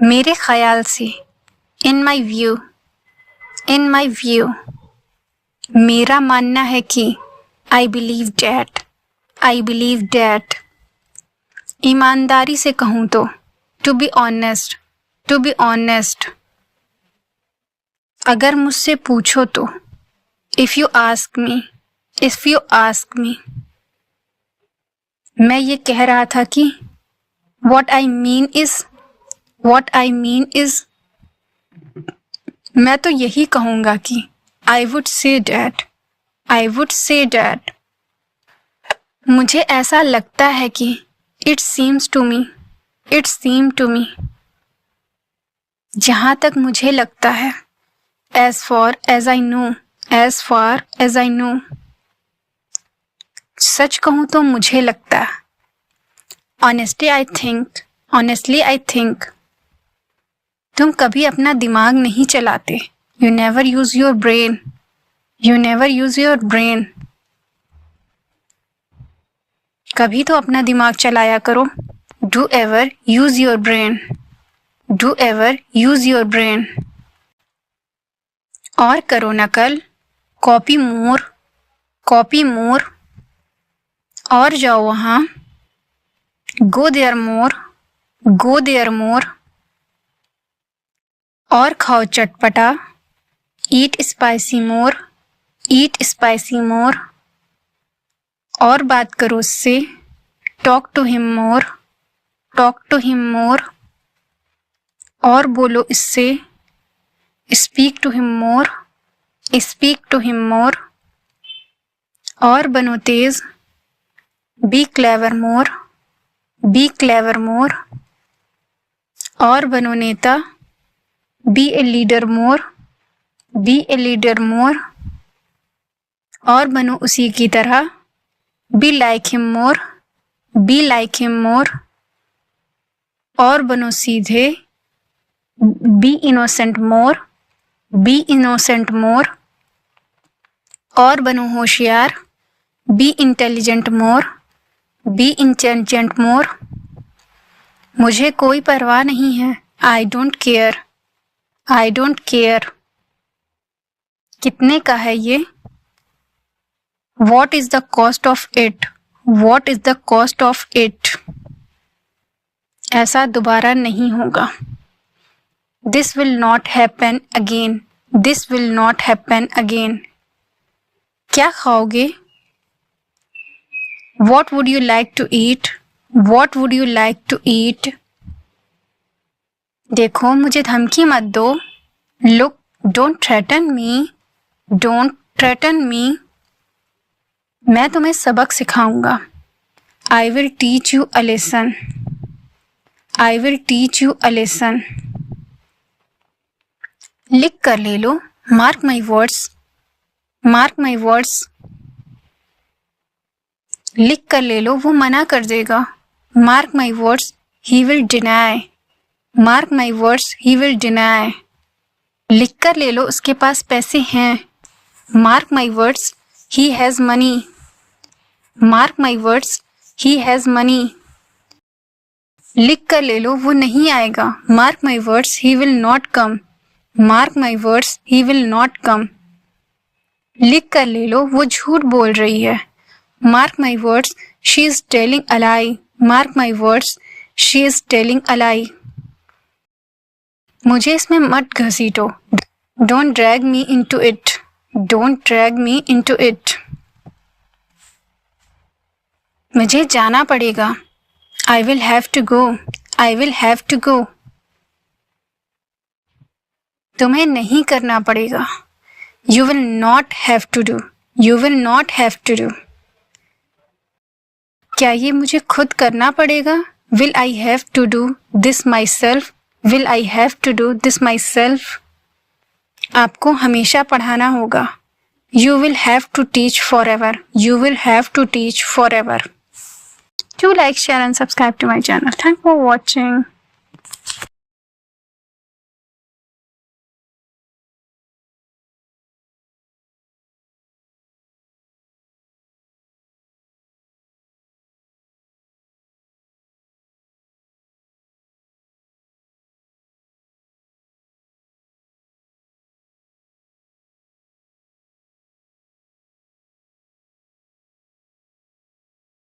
मेरे ख्याल से, इन my view, in my view, मेरा मानना है कि I believe that, I believe that, ईमानदारी से कहूँ तो to be honest, to be honest, अगर मुझसे पूछो तो if you ask me, if you ask me, मैं ये कह रहा था कि what I mean is, what I mean is, मैं तो यही कहूँगा कि I would say that, I would say that, मुझे ऐसा लगता है कि it seems to me, it seemed to me, जहाँ तक मुझे लगता है, as far as I know, as far as I know, सच कहूँ तो मुझे लगता है, honestly I think, honestly I think, तुम कभी अपना दिमाग नहीं चलाते, you never use your brain, you never use your brain, कभी तो अपना दिमाग चलाया करो, do ever use your brain, do ever use your brain, और करो नकल, copy more, copy more, और जाओ वहाँ, go there more, go there more, और खाओ चटपटा, eat spicy more, eat spicy more, और बात करो उससे, talk to him more, talk to him more, और बोलो इससे, speak to him more, speak to him more, और बनो तेज, be clever more, be clever more, और बनो नेता, be a leader more, be a leader more, और बनो उसी की तरह, be like him more, be like him more, और बनो सीधे, be innocent more, be innocent more, और बनो होशियार, be intelligent more, be intelligent more, मुझे कोई परवाह नहीं है, I don't care, I don't care, कितने का है ये, what is the cost of it, what is the cost of it, ऐसा दोबारा नहीं होगा, this will not happen again, this will not happen again, क्या खाओगे, what would you like to eat, what would you like to eat, देखो मुझे धमकी मत दो, look, don't threaten me, don't threaten me, मैं तुम्हें सबक सिखाऊंगा, I will teach you a lesson, I will teach you a lesson, लिख कर ले लो, mark my words, mark my words, लिख कर ले लो, वो मना कर देगा, mark my words, he will deny, mark my words, he will deny, लिख कर ले लो, उसके पास पैसे हैं, mark my words, he has money, mark my words, he has money, लिख कर ले लो, वो नहीं आएगा, mark my words, he will not come, mark my words, he will not come, लिख कर ले लो, वो झूठ बोल रही है, mark my words, she is telling a lie, mark my words, she is telling a lie, मुझे इसमें मत घसीटो, don't drag me into it, don't drag me into it, मुझे जाना पड़ेगा, I will have to go, I will have to go, तुम्हें नहीं करना पड़ेगा, you will not have to do, you will not have to do, क्या ये मुझे खुद करना पड़ेगा, will I have to do this myself, will I have to do this myself, आपको हमेशा पढ़ाना होगा, you will have to teach forever, you will have to teach forever. Do like, share and subscribe to my channel. Thanks for watching.